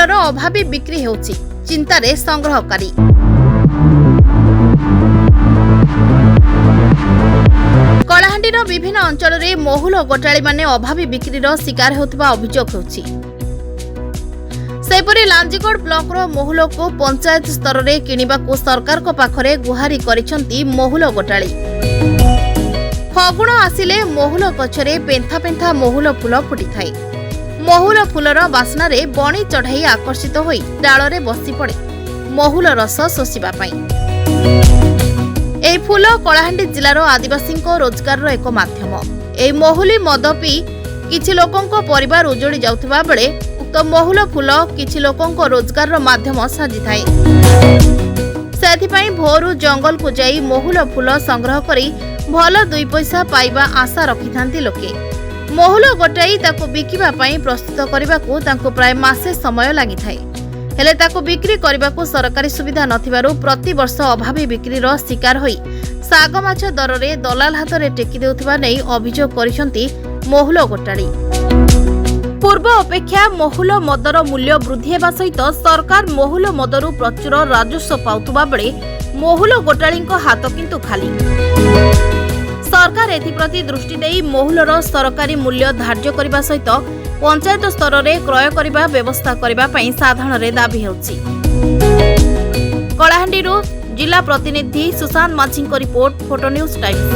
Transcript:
Fuller अभावी बिक्री हेउछि चिंतारे संग्रहकारी। कलाहांडीर विभिन्न अंचल में महुल गोटाळी माने अभावी बिक्रीर शिकार होतिबा अभियोग होछि। सेपरि लांजीगढ़ ब्लॉकर महुल को पंचायत स्तर में किणवाक सरकार को पाखरे गुहारी करिसंती महुल गोटाळी। फगुण आसिले महुल गछरे पेंथा पेंथा महुल फूल फुटी थाए। महुल फूलर बास्नारे बणी चढ़ाई आकर्षित होई डाଳରେ बसी पड़े महुल रस शोषिबा पई। एही फूल कलाहांडी जिलार आदिवासी रोजगार एक माध्यम। एही महुली मद पी किछि लोकंको परिवार उजड़ी जाउथिबा बेले उक्त महुल फूल किछि लोकंको रोजगार माध्यम साजी थाए। सेथिपई भोरु जंगल को जाई महुल फूल संग्रह करी भल 2 पैसा पाइबा आशा रखिथांती लोके। महुल गोटाई ताको बिकिबा पई प्रस्तुत करबाकू तांको प्राय मासे समय लागि थाए। हेले ताको बिक्री करबाकू सरकारी सुविधा नथिबारु प्रति वर्ष अभावी बिक्रीर शिकार होई साग माछ दर रे दलाल हाथ रे टेकी देउथिबा नै अभियोग करिसंती महुल गोटाळी। पूर्व अपेक्षा महुल मदर मूल्य वृद्धि हेबा सहित सरकार महुल मदरु प्रचुर राजस्व पाउथुबा बेले महुल गोटाळींको हाथ किंतु खाली। सरकार एथिप्रति दृष्टि देई महुलर सरकारी मूल्य धार्य करबा सहित पंचायत स्तर में क्रय करबा व्यवस्था करबा पई साधारण रे दाबी हेउछि। कलाहांडीरू जिला प्रतिनिधि सुशांत माझी रिपोर्ट, फोटो न्यूज टाइम्स।